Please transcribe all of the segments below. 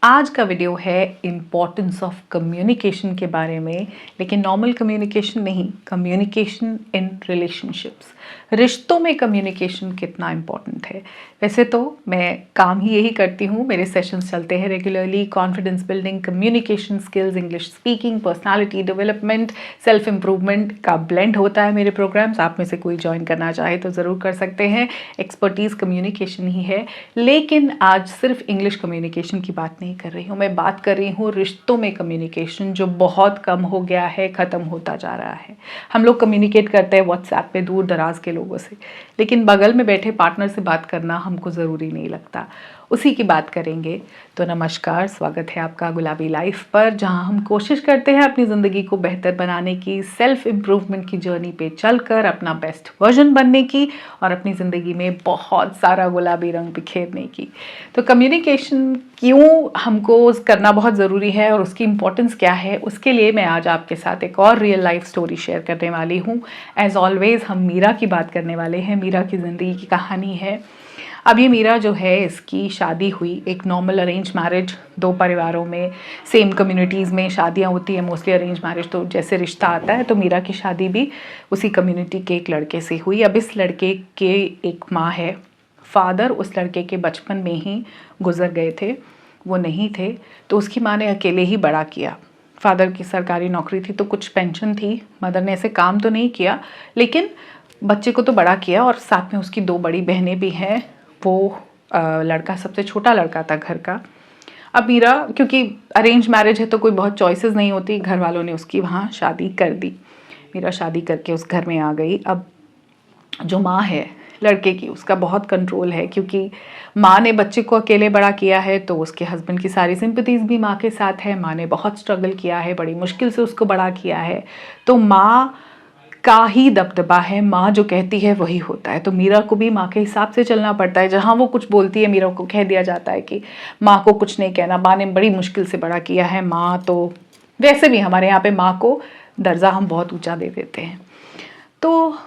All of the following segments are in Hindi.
आज का वीडियो है इम्पोर्टेंस ऑफ कम्युनिकेशन के बारे में, लेकिन नॉर्मल कम्युनिकेशन नहीं, कम्युनिकेशन इन रिलेशनशिप्स। रिश्तों में कम्युनिकेशन कितना इम्पोर्टेंट है। वैसे तो मैं काम ही यही करती हूँ, मेरे सेशंस चलते हैं regularly, confidence building, communication skills, English speaking, personality development, self improvement का ब्लेंड होता है मेरे प्रोग्राम्स। आप में से कोई ज्वाइन करना चाहे तो ज़रूर कर सकते हैं। एक्सपर्टीज़ कम्युनिकेशन ही है, लेकिन आज सिर्फ इंग्लिश कम्युनिकेशन की बात नहीं कर रही हूँ, मैं बात कर रही हूँ रिश्तों में कम्युनिकेशन, जो बहुत कम हो गया है, ख़त्म होता जा रहा है। हम लोग कम्युनिकेट करते हैं व्हाट्सएप पे दूर दराज के लोगों से, लेकिन बगल में बैठे पार्टनर से बात करना हमको ज़रूरी नहीं लगता। उसी की बात करेंगे। तो नमस्कार, स्वागत है आपका गुलाबी लाइफ पर, जहां हम कोशिश करते हैं अपनी ज़िंदगी को बेहतर बनाने की, सेल्फ इम्प्रूवमेंट की जर्नी पे चलकर अपना बेस्ट वर्जन बनने की और अपनी ज़िंदगी में बहुत सारा गुलाबी रंग बिखेरने की। तो कम्युनिकेशन क्यों हमको करना बहुत ज़रूरी है और उसकी इम्पोर्टेंस क्या है, उसके लिए मैं आज आपके साथ एक और रियल लाइफ स्टोरी शेयर करने वाली हूँ। एज़ ऑलवेज़ हम मीरा की बात करने वाले हैं। मीरा की ज़िंदगी की कहानी है। अब ये मीरा जो है, इसकी शादी हुई एक नॉर्मल अरेंज मैरिज, दो परिवारों में, सेम कम्युनिटीज़ में शादियाँ होती हैं मोस्टली अरेंज मैरिज, तो जैसे रिश्ता आता है, तो मीरा की शादी भी उसी कम्युनिटी के एक लड़के से हुई। अब इस लड़के के एक माँ है, फादर उस लड़के के बचपन में ही गुजर गए थे, वो नहीं थे, तो उसकी माँ ने अकेले ही बड़ा किया। फादर की सरकारी नौकरी थी तो कुछ पेंशन थी, मदर ने ऐसे काम तो नहीं किया, लेकिन बच्चे को तो बड़ा किया। और साथ में उसकी दो बड़ी बहनें भी हैं। वो लड़का सबसे छोटा लड़का था घर का। अब मीरा, क्योंकि अरेंज मैरिज है तो कोई बहुत चॉइसेस नहीं होती, घर वालों ने उसकी वहाँ शादी कर दी। मीरा शादी करके उस घर में आ गई। अब जो माँ है लड़के की, उसका बहुत कंट्रोल है, क्योंकि माँ ने बच्चे को अकेले बड़ा किया है, तो उसके हस्बैंड की सारी सिंपैथीज़ भी माँ के साथ है। माँ ने बहुत स्ट्रगल किया है, बड़ी मुश्किल से उसको बड़ा किया है, तो माँ का ही दबदबा है, माँ जो कहती है वही होता है। तो मीरा को भी माँ के हिसाब से चलना पड़ता है। जहाँ वो कुछ बोलती है, मीरा को कह दिया जाता है कि माँ को कुछ नहीं कहना, माँ ने बड़ी मुश्किल से बड़ा किया है। माँ तो वैसे भी हमारे यहाँ पे माँ को दर्जा हम बहुत ऊंचा दे देते हैं। तो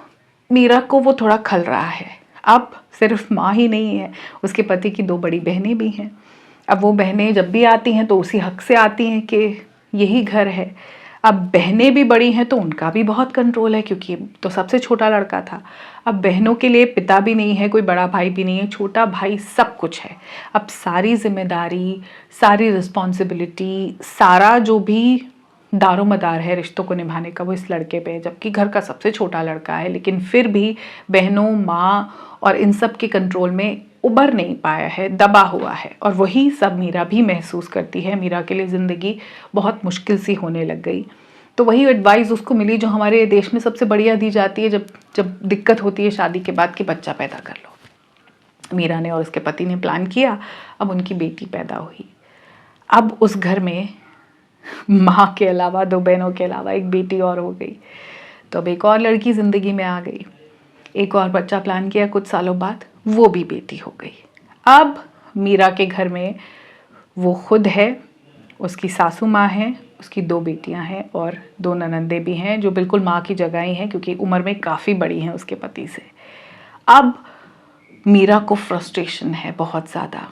मीरा को वो थोड़ा खल रहा है। अब सिर्फ माँ ही नहीं है, उसके पति की दो बड़ी बहनें भी हैं। अब वो बहनें जब भी आती हैं तो उसी हक से आती हैं कि यही घर है। अब बहनें भी बड़ी हैं तो उनका भी बहुत कंट्रोल है, क्योंकि तो सबसे छोटा लड़का था। अब बहनों के लिए पिता भी नहीं है, कोई बड़ा भाई भी नहीं है, छोटा भाई सब कुछ है। अब सारी जिम्मेदारी, सारी रिस्पॉन्सिबिलिटी, सारा जो भी दारोमदार है रिश्तों को निभाने का, वो इस लड़के पे है, जबकि घर का सबसे छोटा लड़का है। लेकिन फिर भी बहनों, माँ और इन सब के कंट्रोल में उबर नहीं पाया है, दबा हुआ है। और वही सब मीरा भी महसूस करती है। मीरा के लिए ज़िंदगी बहुत मुश्किल सी होने लग गई। तो वही एडवाइस उसको मिली जो हमारे देश में सबसे बढ़िया दी जाती है जब जब दिक्कत होती है शादी के बाद, कि बच्चा पैदा कर लो। मीरा ने और उसके पति ने प्लान किया। अब उनकी बेटी पैदा हुई। अब उस घर में माँ के अलावा, दो बहनों के अलावा, एक बेटी और हो गई। तो अब एक और लड़की ज़िंदगी में आ गई। एक और बच्चा प्लान किया कुछ सालों बाद, वो भी बेटी हो गई। अब मीरा के घर में वो खुद है, उसकी सासू माँ है, उसकी दो बेटियां हैं और दो ननंदे भी हैं, जो बिल्कुल माँ की जगह ही हैं, क्योंकि उम्र में काफ़ी बड़ी हैं उसके पति से। अब मीरा को फ्रस्ट्रेशन है बहुत ज़्यादा।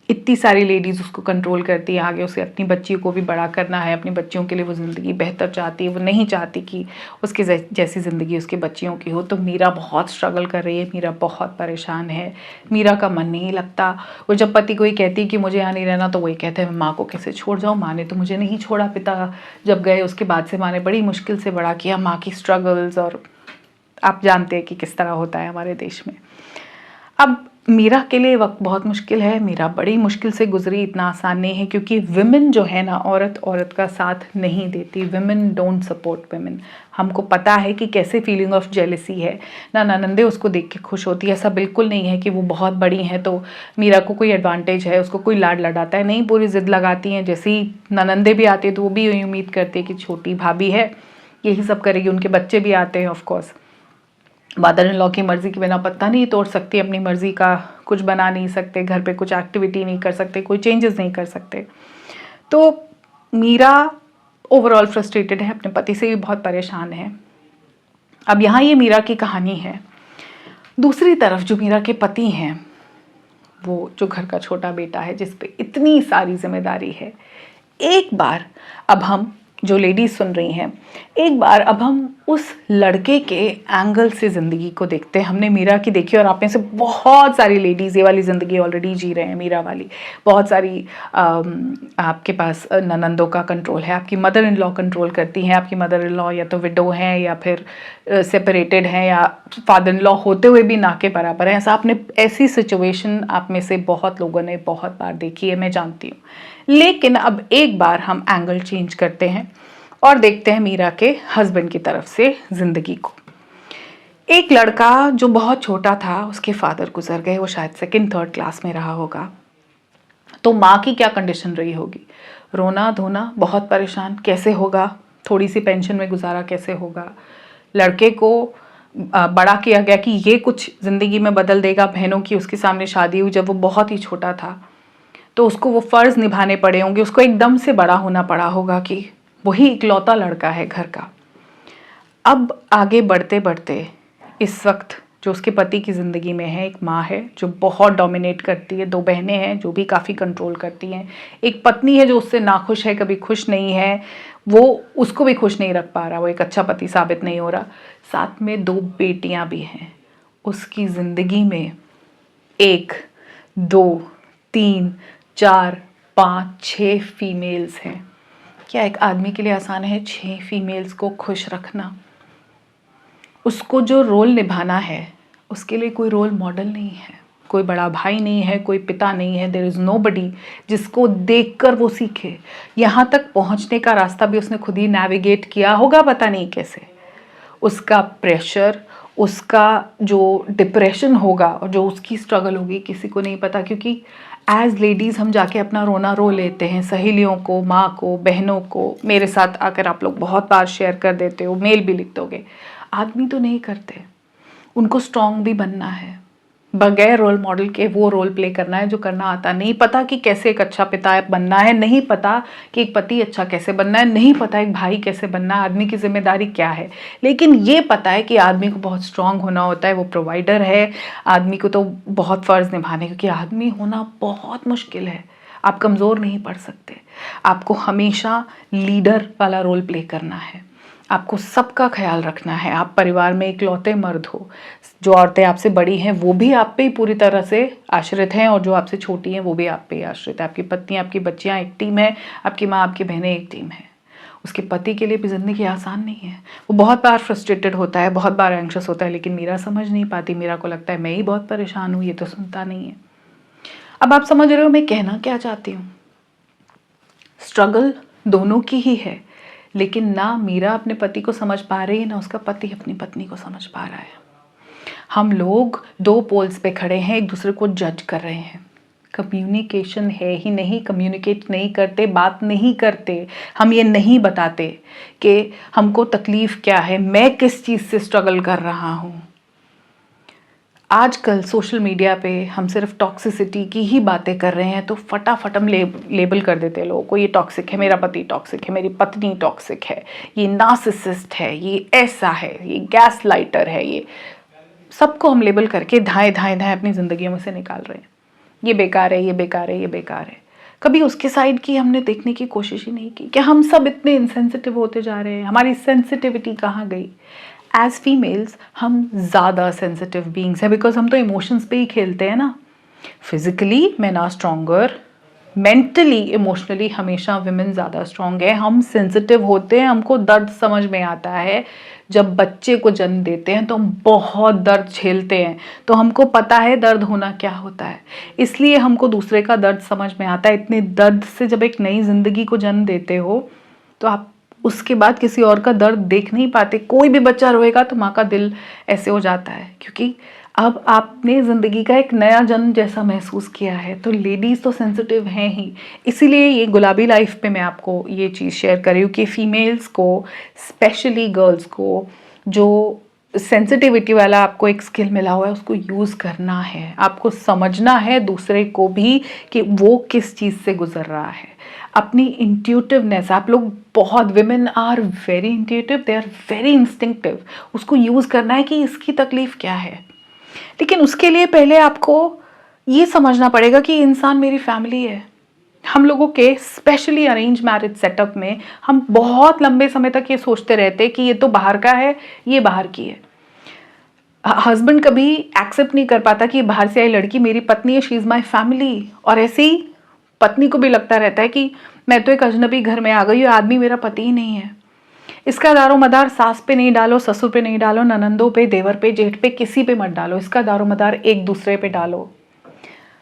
इतनी सारी लेडीज़ उसको कंट्रोल करती हैं, आगे उसे अपनी बच्ची को भी बड़ा करना है, अपनी बच्चियों के लिए वो ज़िंदगी बेहतर चाहती है, वो नहीं चाहती कि उसके जैसी ज़िंदगी उसकी बच्चियों की हो। तो मीरा बहुत स्ट्रगल कर रही है, मीरा बहुत परेशान है, मीरा का मन नहीं लगता। वो जब पति को ही कहती है कि मुझे यहाँ नहीं रहना, तो वही कहते हैं मैं माँ को कैसे छोड़ जाऊँ, माँ ने तो मुझे नहीं छोड़ा, पिता जब गए उसके बाद से माँ ने बड़ी मुश्किल से बड़ा किया। माँ की स्ट्रगल्स, और आप जानते हैं कि किस तरह होता है हमारे देश में। अब मीरा के लिए वक्त बहुत मुश्किल है, मीरा बड़ी मुश्किल से गुजरी, इतना आसान नहीं है, क्योंकि विमेन जो है ना, औरत का साथ नहीं देती। Women don't support women. हमको पता है कि कैसे फीलिंग ऑफ जेलसी है ना, ननंदे उसको देख के खुश होती है। ऐसा बिल्कुल नहीं है कि वो बहुत बड़ी हैं तो मीरा को कोई एडवांटेज है, उसको कोई लाड लड़ाता है, नहीं, पूरी जिद लगाती हैं। जैसी ननंदे भी आती है तो वो भी यही उम्मीद करती है कि छोटी भाभी है यही सब करेगी। उनके बच्चे भी आते हैं, ऑफकोर्स मदर इन लॉ की मर्जी के बिना पत्ता नहीं तोड़ सकती, अपनी मर्जी का कुछ बना नहीं सकते, घर पे कुछ एक्टिविटी नहीं कर सकते, कोई चेंजेस नहीं कर सकते। तो मीरा ओवरऑल फ्रस्ट्रेटेड है, अपने पति से भी बहुत परेशान है। अब यहाँ ये मीरा की कहानी है। दूसरी तरफ जो मीरा के पति हैं, वो जो घर का छोटा बेटा है जिस पे इतनी सारी जिम्मेदारी है। एक बार अब हम जो लेडीज सुन रही हैं, एक बार अब हम उस लड़के के एंगल से ज़िंदगी को देखते हैं। हमने मीरा की देखी और आप में से बहुत सारी लेडीज़ ये वाली ज़िंदगी ऑलरेडी जी रहे हैं, मीरा वाली। बहुत सारी आपके पास ननंदों का कंट्रोल है, आपकी मदर इन लॉ कंट्रोल करती हैं। आपकी मदर इन लॉ या तो विडो हैं या फिर सेपरेटेड हैं या फादर इन लॉ होते हुए भी ना के बराबर हैं। ऐसी सिचुएशन आप में से बहुत लोगों ने बहुत बार देखी है, मैं जानती हूँ। लेकिन अब एक बार हम एंगल चेंज करते हैं और देखते हैं मीरा के हस्बैंड की तरफ से ज़िंदगी को। एक लड़का जो बहुत छोटा था, उसके फादर गुजर गए, वो शायद 2nd-3rd क्लास में रहा होगा। तो माँ की क्या कंडीशन रही होगी, रोना धोना, बहुत परेशान, कैसे होगा, थोड़ी सी पेंशन में गुजारा कैसे होगा। लड़के को बड़ा किया गया कि ये कुछ ज़िंदगी में बदल देगा। बहनों की उसके सामने शादी हुई जब वो बहुत ही छोटा था, तो उसको वो फ़र्ज़ निभाने पड़े होंगे। उसको एकदम से बड़ा होना पड़ा होगा कि वही इकलौता लड़का है घर का। अब आगे बढ़ते बढ़ते इस वक्त जो उसके पति की ज़िंदगी में है, एक माँ है जो बहुत डोमिनेट करती है, 2 बहनें हैं जो भी काफ़ी कंट्रोल करती हैं, एक पत्नी है जो उससे नाखुश है, कभी खुश नहीं है, वो उसको भी खुश नहीं रख पा रहा, वो एक अच्छा पति साबित नहीं हो रहा। साथ में 2 बेटियाँ भी हैं। उसकी ज़िंदगी में 1, 2, 3, 4, 5, 6 फीमेल्स हैं। क्या एक आदमी के लिए आसान है 6 फीमेल्स को खुश रखना? उसको जो रोल निभाना है, उसके लिए कोई रोल मॉडल नहीं है, कोई बड़ा भाई नहीं है, कोई पिता नहीं है। देयर इज़ नोबडी जिसको देखकर वो सीखे। यहाँ तक पहुँचने का रास्ता भी उसने खुद ही नेविगेट किया होगा, पता नहीं कैसे। उसका प्रेशर, उसका जो डिप्रेशन होगा और जो उसकी स्ट्रगल होगी, किसी को नहीं पता। क्योंकि एज लेडीज़ हम जाके अपना रोना रो लेते हैं, सहेलियों को, माँ को, बहनों को। मेरे साथ आकर आप लोग बहुत बार शेयर कर देते हो, मेल भी लिख दोगे। आदमी तो नहीं करते। उनको स्ट्रॉन्ग भी बनना है, बगैर रोल मॉडल के वो रोल प्ले करना है जो करना आता। नहीं पता कि कैसे एक अच्छा पिता बनना है, नहीं पता कि एक पति अच्छा कैसे बनना है, नहीं पता एक भाई कैसे बनना है, आदमी की जिम्मेदारी क्या है। लेकिन ये पता है कि आदमी को बहुत स्ट्रांग होना होता है, वो प्रोवाइडर है। आदमी को तो बहुत फ़र्ज़ निभाने, क्योंकि आदमी होना बहुत मुश्किल है। आप कमज़ोर नहीं पड़ सकते। आपको हमेशा लीडर वाला रोल प्ले करना है, आपको सबका ख्याल रखना है। आप परिवार में इकलौते मर्द हो। जो औरतें आपसे बड़ी हैं वो भी आप पे ही पूरी तरह से आश्रित हैं, और जो आपसे छोटी हैं वो भी आप पे ही आश्रित है। आपकी पत्नी, आपकी बच्चियां एक टीम है, आपकी माँ, आपकी बहनें एक टीम है। उसके पति के लिए भी ज़िंदगी आसान नहीं है। वो बहुत बार फ्रस्ट्रेटेड होता है, बहुत बार एंग्शियस होता है, लेकिन मीरा समझ नहीं पाती। मीरा को लगता है मैं ही बहुत परेशान हूँ, ये तो सुनता नहीं है। अब आप समझ रहे हो मैं कहना क्या चाहती हूँ। स्ट्रगल दोनों की ही है, लेकिन ना मीरा अपने पति को समझ पा रही है, ना उसका पति अपनी पत्नी को समझ पा रहा है। हम लोग 2 पोल्स पे खड़े हैं, एक दूसरे को जज कर रहे हैं। कम्युनिकेशन है ही नहीं, कम्युनिकेट नहीं करते, बात नहीं करते। हम ये नहीं बताते कि हमको तकलीफ़ क्या है, मैं किस चीज़ से स्ट्रगल कर रहा हूँ। आजकल सोशल मीडिया पे हम सिर्फ टॉक्सिसिटी की ही बातें कर रहे हैं, तो फटाफट हम लेबल कर देते हैं लोगों को। ये टॉक्सिक है, मेरा पति टॉक्सिक है, मेरी पत्नी टॉक्सिक है, ये नार्सिसिस्ट है, ये ऐसा है, ये गैस लाइटर है। ये सबको हम लेबल करके धाए धाए धाए अपनी ज़िंदगियों में से निकाल रहे हैं। ये बेकार है, ये बेकार है, ये बेकार है। कभी उसके साइड की हमने देखने की कोशिश ही नहीं की कि हम सब इतने इनसेंसिटिव होते जा रहे हैं। हमारी सेंसिटिविटी कहाँ गई? एज फीमेल्स हम ज़्यादा सेंसिटिव बींग्स हैं, बिकॉज हम तो इमोशंस पे ही खेलते हैं ना। Physically man are stronger, mentally emotionally हमेशा विमेन ज़्यादा स्ट्रॉन्ग है। हम सेंसिटिव होते हैं, हमको दर्द समझ में आता है। जब बच्चे को जन्म देते हैं तो हम बहुत दर्द झेलते हैं, तो हमको पता है दर्द होना क्या होता है, इसलिए हमको दूसरे का दर्द समझ में आता है। इतने दर्द से जब एक नई जिंदगी को जन्म देते हो तो आप उसके बाद किसी और का दर्द देख नहीं पाते। कोई भी बच्चा रोएगा तो माँ का दिल ऐसे हो जाता है, क्योंकि अब आपने ज़िंदगी का एक नया जन्म जैसा महसूस किया है। तो लेडीज़ तो सेंसिटिव हैं ही, इसीलिए ये गुलाबी लाइफ पे मैं आपको ये चीज़ शेयर कर रही हूँ कि फीमेल्स को, स्पेशली गर्ल्स को, जो सेंसिटिविटी वाला आपको एक स्किल मिला हुआ है उसको यूज़ करना है। आपको समझना है दूसरे को भी कि वो किस चीज़ से गुजर रहा है। अपनी इंट्यूटिवनेस, आप लोग बहुत, women are very intuitive, they are very instinctive. उसको यूज़ करना है कि इसकी तकलीफ़ क्या है। लेकिन उसके लिए पहले आपको ये समझना पड़ेगा कि इंसान मेरी फैमिली है। हम लोगों के स्पेशली अरेंज मैरिज सेटअप में हम बहुत लंबे समय तक ये सोचते रहते कि ये तो बाहर का है, ये बाहर की है। हस्बैंड कभी एक्सेप्ट नहीं कर पाता कि बाहर से आई लड़की मेरी पत्नी है, शी इज़ माई फैमिली। और ऐसे ही पत्नी को भी लगता रहता है कि मैं तो एक अजनबी घर में आ गई हूँ, आदमी मेरा पति ही नहीं है। इसका दारोमदार सास पे नहीं डालो, ससुर पे नहीं डालो, ननंदों पे, देवर पे, जेठ पे, किसी पे मत डालो। इसका दारोमदार एक दूसरे पे डालो।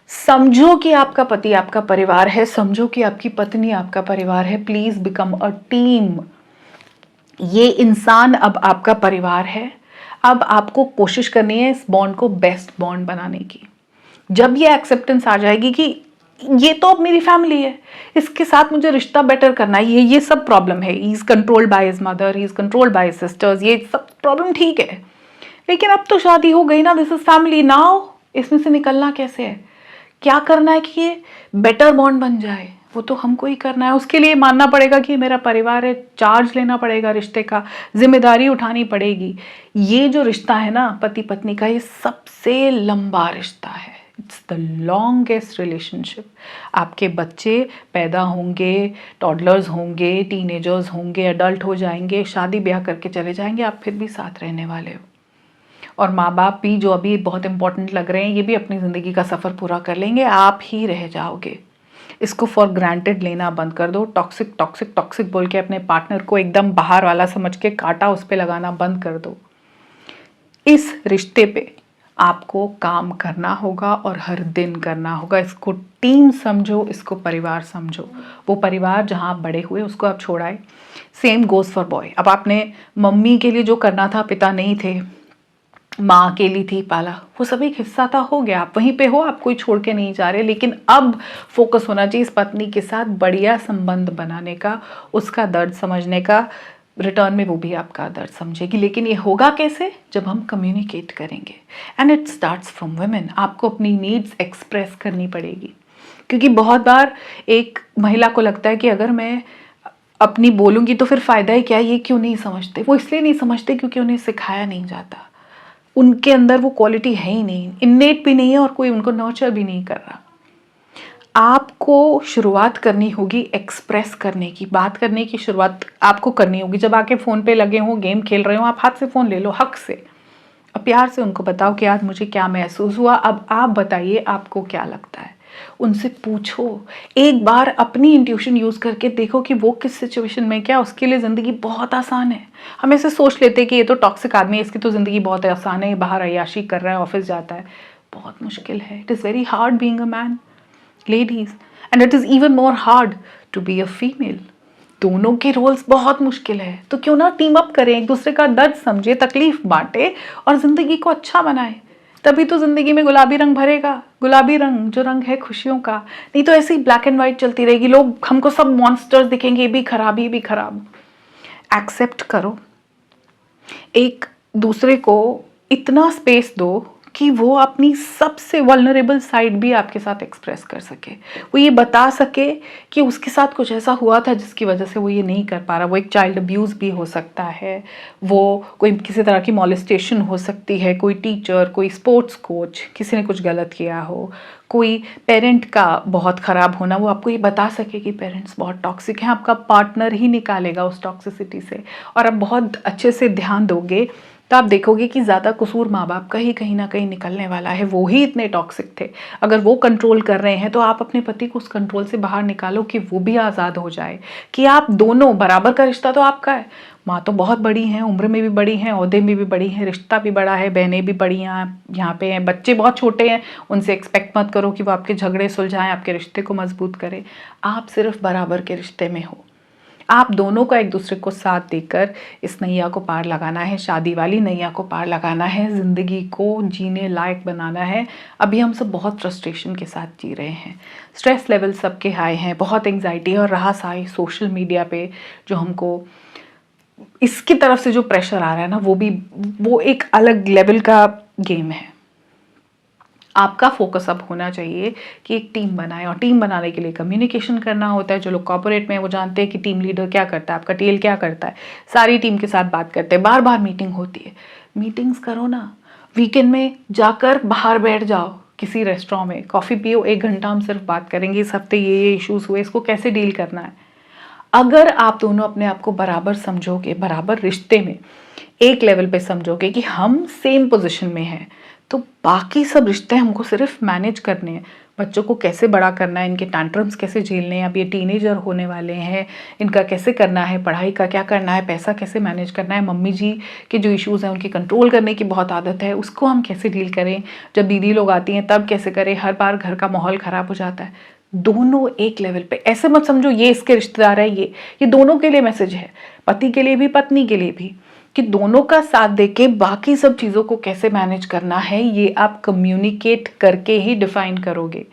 समझो कि आपका पति आपका परिवार है, समझो कि आपकी पत्नी आपका परिवार है। Please become a team. ये इंसान अब आपका परिवार है। अब आपको कोशिश करनी है इस बॉन्ड को बेस्ट बॉन्ड बनाने की। जब ये एक्सेप्टेंस आ जाएगी कि ये तो अब मेरी फैमिली है, इसके साथ मुझे रिश्ता बेटर करना है, ये सब प्रॉब्लम है, he is controlled by his mother, he is controlled by his sisters, ये सब प्रॉब्लम ठीक है, लेकिन अब तो शादी हो गई ना, दिस इज फैमिली नाउ। इसमें से निकलना कैसे है? क्या करना है कि ये बेटर बॉन्ड बन जाए? वो तो हमको ही करना है। उसके लिए मानना पड़ेगा कि मेरा परिवार है, चार्ज लेना पड़ेगा रिश्ते का, जिम्मेदारी उठानी पड़ेगी। ये जो रिश्ता है ना पति पत्नी का, ये सबसे लंबा रिश्ता है। It's the longest relationship. आपके बच्चे पैदा होंगे, टॉडलर्स होंगे, टीनेजर्स होंगे, एडल्ट हो जाएंगे, शादी ब्याह करके चले जाएंगे, आप फिर भी साथ रहने वाले हो। और माँ बाप भी जो अभी बहुत इंपॉर्टेंट लग रहे हैं, ये भी अपनी ज़िंदगी का सफ़र पूरा कर लेंगे, आप ही रह जाओगे। इसको फॉर ग्रांटेड लेना बंद कर दो। टॉक्सिक टॉक्सिक टॉक्सिक बोल के अपने पार्टनर को एकदम बाहर वाला समझ के कांटा उस पर लगाना बंद कर दो। इस रिश्ते पे आपको काम करना होगा और हर दिन करना होगा। इसको टीम समझो, इसको परिवार समझो। वो परिवार जहाँ आप बड़े हुए उसको आप छोड़ाए। Same goes for boy. अब आपने मम्मी के लिए जो करना था, पिता नहीं थे, माँ अकेली थी, पाला, वो सब एक हिस्सा था, हो गया, आप वहीं पे हो, आप कोई छोड़ के नहीं जा रहे। लेकिन अब फोकस होना चाहिए इस पत्नी के साथ बढ़िया संबंध बनाने का, उसका दर्द समझने का। रिटर्न में वो भी आपका दर्द समझेगी। लेकिन ये होगा कैसे? जब हम कम्युनिकेट करेंगे। And it starts from women. आपको अपनी नीड्स एक्सप्रेस करनी पड़ेगी, क्योंकि बहुत बार एक महिला को लगता है कि अगर मैं अपनी बोलूँगी तो फिर फ़ायदा ही क्या है। ये क्यों नहीं समझते? वो इसलिए नहीं समझते क्योंकि उन्हें सिखाया नहीं जाता। उनके अंदर वो क्वालिटी है ही नहीं, इन्नेट भी नहीं है, और कोई उनको नर्चर भी नहीं कर रहा। आपको शुरुआत करनी होगी एक्सप्रेस करने की, बात करने की शुरुआत आपको करनी होगी। जब आके फ़ोन पे लगे हों, गेम खेल रहे हो, आप हाथ से फ़ोन ले लो, हक से, और प्यार से उनको बताओ कि आज मुझे क्या महसूस हुआ, अब आप बताइए आपको क्या लगता है। उनसे पूछो, एक बार अपनी इंट्यूशन यूज़ करके देखो कि वो किस सिचुएशन में क्या। उसके लिए ज़िंदगी बहुत आसान है। हम ऐसे सोच लेते हैं कि ये तो टॉक्सिक आदमी है, इसकी तो ज़िंदगी बहुत आसान है, बाहर अय्याशी कर रहा है, ऑफिस जाता है। बहुत मुश्किल है। It is very hard being a man, ladies, and it is even more hard to be a female. दोनों के रोल्स बहुत मुश्किल है। तो क्यों ना टीम अप करें, एक दूसरे का दर्द समझे, तकलीफ बांटे और ज़िंदगी को अच्छा बनाए। तभी तो ज़िंदगी में गुलाबी रंग भरेगा। गुलाबी रंग जो रंग है खुशियों का। नहीं तो ऐसे ही ब्लैक एंड वाइट चलती रहेगी, लोग हमको सब मॉन्स्टर्स दिखेंगे, ये भी खराब, ये भी खराब। एक्सेप्ट करो, एक दूसरे को इतना स्पेस दो कि वो अपनी सबसे वल्नरेबल साइड भी आपके साथ एक्सप्रेस कर सके। वो ये बता सके कि उसके साथ कुछ ऐसा हुआ था जिसकी वजह से वो ये नहीं कर पा रहा। वो एक चाइल्ड अब्यूज़ भी हो सकता है, वो कोई किसी तरह की मॉलेस्टेशन हो सकती है, कोई टीचर, कोई स्पोर्ट्स कोच, किसी ने कुछ गलत किया हो, कोई पेरेंट का बहुत ख़राब होना। वो आपको ये बता सके कि पेरेंट्स बहुत टॉक्सिक हैं। आपका पार्टनर ही निकालेगा उस टॉक्सिसिटी से। और आप बहुत अच्छे से ध्यान दोगे तो आप देखोगे कि ज़्यादा कसूर माँ बाप का ही कहीं ना कहीं निकलने वाला है। वो ही इतने टॉक्सिक थे। अगर वो कंट्रोल कर रहे हैं तो आप अपने पति को उस कंट्रोल से बाहर निकालो कि वो भी आज़ाद हो जाए, कि आप दोनों बराबर का रिश्ता तो आपका है। माँ तो बहुत बड़ी हैं, उम्र में भी बड़ी हैं, ओहदे में भी बड़ी हैं, रिश्ता भी बड़ा है, बहनें भी बड़ी यहाँ पे हैं, बच्चे बहुत छोटे हैं, उनसे एक्सपेक्ट मत करो कि वो आपके झगड़े सुलझाएं, आपके रिश्ते को मजबूत करें। आप सिर्फ बराबर के रिश्ते में हो। आप दोनों का एक दूसरे को साथ देकर इस नैया को पार लगाना है, शादी वाली नैया को पार लगाना है, ज़िंदगी को जीने लायक बनाना है। अभी हम सब बहुत फ्रस्ट्रेशन के साथ जी रहे हैं, स्ट्रेस लेवल सबके हाई हैं, बहुत एंग्जाइटी और राहत आई सोशल मीडिया पे जो हमको इसकी तरफ से जो प्रेशर आ रहा है ना, वो एक अलग लेवल का गेम है। आपका फोकस अब होना चाहिए कि एक टीम बनाए, और टीम बनाने के लिए कम्युनिकेशन करना होता है। जो लोग कॉर्पोरेट में हैं वो जानते हैं कि टीम लीडर क्या करता है, आपका टीएल क्या करता है। सारी टीम के साथ बात करते हैं, बार बार मीटिंग होती है। मीटिंग्स करो ना, वीकेंड में जाकर बाहर बैठ जाओ, किसी रेस्टोरेंट में कॉफ़ी पियो, 1 घंटा हम सिर्फ बात करेंगे, इस हफ्ते ये इश्यूज़ हुए, इसको कैसे डील करना है। अगर आप दोनों अपने आप को बराबर समझोगे, बराबर रिश्ते में एक लेवल पे समझोगे कि हम सेम पोजीशन में हैं, तो बाकी सब रिश्ते हमको सिर्फ मैनेज करने हैं। बच्चों को कैसे बड़ा करना है, इनके टैंट्रम्स कैसे झेलने हैं, अब ये टीनेजर होने वाले हैं, इनका कैसे करना है, पढ़ाई का क्या करना है, पैसा कैसे मैनेज करना है, मम्मी जी के जो इश्यूज़ हैं उनकी कंट्रोल करने की बहुत आदत है, उसको हम कैसे डील करें, जब दीदी लोग आती हैं तब कैसे करें, हर बार घर का माहौल ख़राब हो जाता है। दोनों एक लेवल पे, ऐसे मत समझो ये इसके रिश्तेदार है, ये दोनों के लिए मैसेज है, पति के लिए भी पत्नी के लिए भी, कि दोनों का साथ देके बाकी सब चीज़ों को कैसे मैनेज करना है ये आप कम्युनिकेट करके ही डिफाइन करोगे।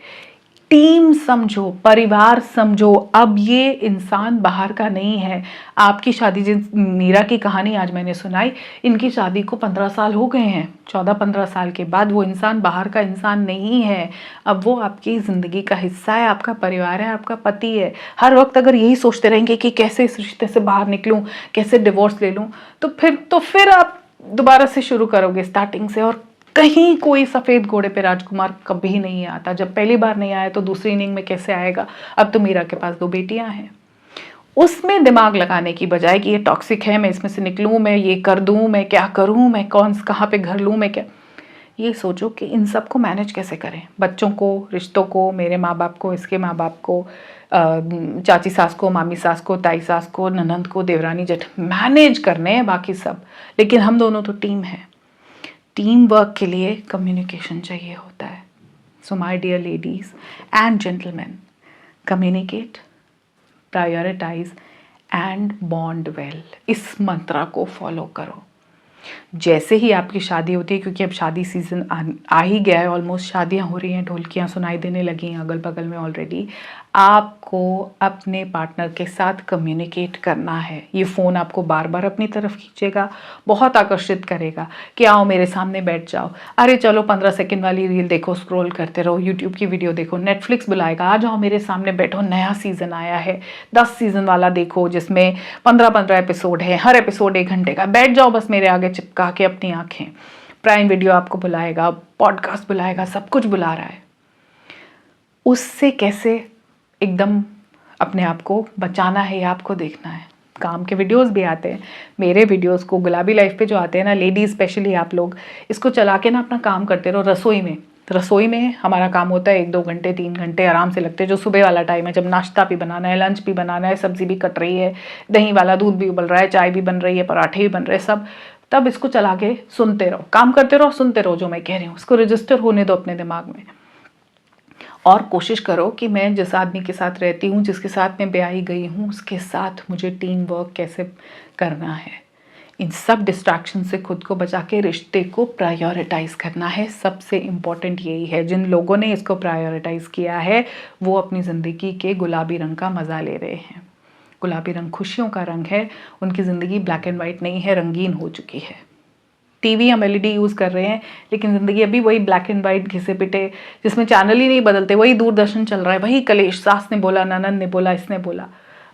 टीम समझो, परिवार समझो, अब ये इंसान बाहर का नहीं है। आपकी शादी, जिन मीरा की कहानी आज मैंने सुनाई, इनकी शादी को 15 साल हो गए हैं, 14-15 साल के बाद वो इंसान बाहर का इंसान नहीं है, अब वो आपकी ज़िंदगी का हिस्सा है, आपका परिवार है, आपका पति है। हर वक्त अगर यही सोचते रहेंगे कि कैसे इस रिश्ते से बाहर निकलूं, कैसे डिवोर्स ले लूं, तो फिर आप दोबारा से शुरू करोगे स्टार्टिंग से, और कहीं कोई सफ़ेद घोड़े पे राजकुमार कभी नहीं आता। जब पहली बार नहीं आया तो दूसरी इनिंग में कैसे आएगा। अब तो मीरा के पास 2 बेटियां हैं। उसमें दिमाग लगाने की बजाय कि ये टॉक्सिक है, मैं इसमें से निकलूं, मैं ये कर दूं, मैं क्या करूं, मैं कहाँ पे घर लूं, मैं क्या, ये सोचो कि इन सब को मैनेज कैसे करें। बच्चों को, रिश्तों को, मेरे माँ बाप को, इसके माँ बाप को, चाची सास को, मामी सास को, ताई सास को, ननंद को, देवरानी जेठ, मैनेज करने हैं बाकी सब, लेकिन हम दोनों तो टीम है। टीम वर्क के लिए कम्युनिकेशन चाहिए होता है। So my dear ladies and gentleman, communicate, prioritise and bond well. इस मंत्रा को फॉलो करो। जैसे ही आपकी शादी होती है, क्योंकि अब शादी सीजन आ ही गया है, ऑलमोस्ट शादियां हो रही हैं, ढोलकियां सुनाई देने लगी हैं अगल बगल में ऑलरेडी, आपको अपने पार्टनर के साथ कम्युनिकेट करना है। ये फ़ोन आपको बार बार अपनी तरफ खींचेगा, बहुत आकर्षित करेगा कि आओ मेरे सामने बैठ जाओ, अरे चलो 15 सेकंड वाली रील देखो, स्क्रॉल करते रहो, यूट्यूब की वीडियो देखो, नेटफ्लिक्स बुलाएगा, आ जाओ मेरे सामने बैठो, नया सीज़न आया है, 10 सीज़न वाला देखो जिसमें 15-15 एपिसोड है, हर एपिसोड 1 घंटे का, बैठ जाओ बस मेरे आगे चिपका के अपनी आँखें। प्राइम वीडियो आपको बुलाएगा, पॉडकास्ट बुलाएगा, सब कुछ बुला रहा है। उससे कैसे एकदम अपने आप को बचाना है, ये आपको देखना है। काम के वीडियोस भी आते हैं, मेरे वीडियोस को गुलाबी लाइफ पे जो आते हैं ना, लेडीज़ स्पेशली, आप लोग इसको चला के ना अपना काम करते रहो। रसोई में हमारा काम होता है 1-2 घंटे, 3 घंटे आराम से लगते हैं, जो सुबह वाला टाइम है, जब नाश्ता भी बनाना है, लंच भी बनाना है, सब्जी भी कट रही है, दही वाला दूध भी उबल रहा है, चाय भी बन रही है, पराठे भी बन रहे हैं, सब, तब इसको चला के सुनते रहो, काम करते रहो, सुनते रहो जो मैं कह रही हूँ, उसको रजिस्टर होने दो अपने दिमाग में। और कोशिश करो कि मैं जिस आदमी के साथ रहती हूँ, जिसके साथ मैं ब्याही गई हूँ, उसके साथ मुझे टीम वर्क कैसे करना है। इन सब डिस्ट्रैक्शन से खुद को बचा के रिश्ते को प्रायोरिटाइज करना है। सबसे इम्पॉर्टेंट यही है। जिन लोगों ने इसको प्रायोरिटाइज किया है वो अपनी ज़िंदगी के गुलाबी रंग का मज़ा ले रहे हैं। गुलाबी रंग खुशियों का रंग है, उनकी ज़िंदगी ब्लैक एंड वाइट नहीं है, रंगीन हो चुकी है। टीवी हम एलईडी यूज़ कर रहे हैं, लेकिन ज़िंदगी अभी वही ब्लैक एंड वाइट घिसे पिटे, जिसमें चैनल ही नहीं बदलते, वही दूरदर्शन चल रहा है, वही कलेश, सास ने बोला, ननद ने बोला, इसने बोला।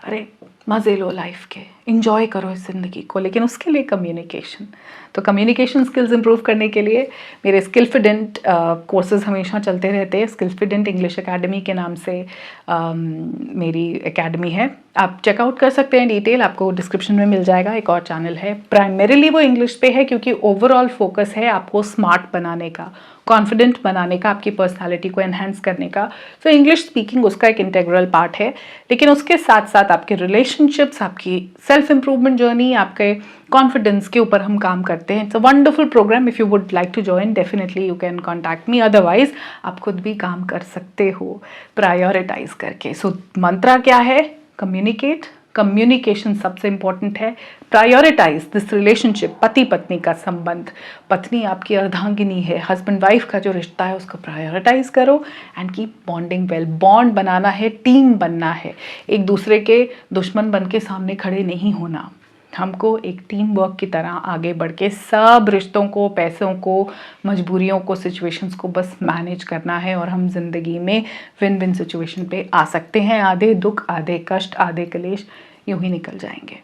अरे मज़े लो लाइफ के, इंजॉय करो इस ज़िंदगी को, लेकिन उसके लिए कम्युनिकेशन। तो कम्युनिकेशन स्किल्स इंप्रूव करने के लिए मेरे स्किलफिडेंट कोर्सेज हमेशा चलते रहते हैं। स्किलफिडेंट इंग्लिश एकेडमी के नाम से मेरी एकेडमी है, आप चेकआउट कर सकते हैं। डिटेल आपको डिस्क्रिप्शन में मिल जाएगा। एक और चैनल है, प्राइमरीली वो इंग्लिश पे है, क्योंकि ओवरऑल फोकस है आपको स्मार्ट बनाने का, कॉन्फिडेंट बनाने का, आपकी पर्सनालिटी को एनहांस करने का। तो इंग्लिश स्पीकिंग उसका एक इंटेग्रल पार्ट है, लेकिन उसके साथ साथ आपके रिलेशनशिप्स, आपकी सेल्फ इंप्रूवमेंट जर्नी, आपके कॉन्फिडेंस के ऊपर हम काम करते हैं। It's a wonderful programme. If you would like to join, definitely you can contact me, otherwise आप खुद भी काम कर सकते हो प्रायोरिटाइज करके। सो मंत्रा क्या है? कम्युनिकेट, कम्युनिकेशन सबसे इंपॉर्टेंट है। प्रायोरिटाइज दिस रिलेशनशिप, पति पत्नी का संबंध, पत्नी आपकी अर्धांगिनी है, हस्बैंड वाइफ का जो रिश्ता है उसको प्रायोरिटाइज करो and keep bonding well. Bond बनाना है, टीम बनना है, एक दूसरे के दुश्मन बन के सामने खड़े नहीं होना। हमको एक टीम वर्क की तरह आगे बढ़ के सब रिश्तों को, पैसों को, मजबूरियों को, सिचुएशंस को बस मैनेज करना है, और हम जिंदगी में विन विन सिचुएशन पे आ सकते हैं। आधे दुख, आधे कष्ट, आधे कलेश यूं ही निकल जाएंगे।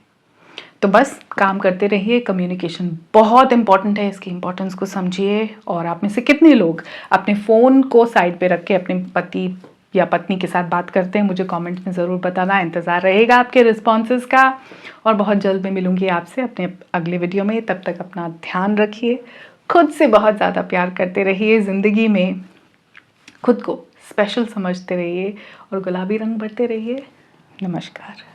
तो बस काम करते रहिए, कम्युनिकेशन बहुत इंपॉर्टेंट है, इसकी इंपॉर्टेंस को समझिए। और आप में से कितने लोग अपने फ़ोन को साइड पे रख के अपने पति या पत्नी के साथ बात करते हैं, मुझे कमेंट्स में ज़रूर बताना। इंतज़ार रहेगा आपके रिस्पॉन्सेज का। और बहुत जल्द मैं मिलूँगी आपसे अपने अगले वीडियो में। तब तक अपना ध्यान रखिए, खुद से बहुत ज़्यादा प्यार करते रहिए, ज़िंदगी में खुद को स्पेशल समझते रहिए और गुलाबी रंग भरते रहिए। नमस्कार।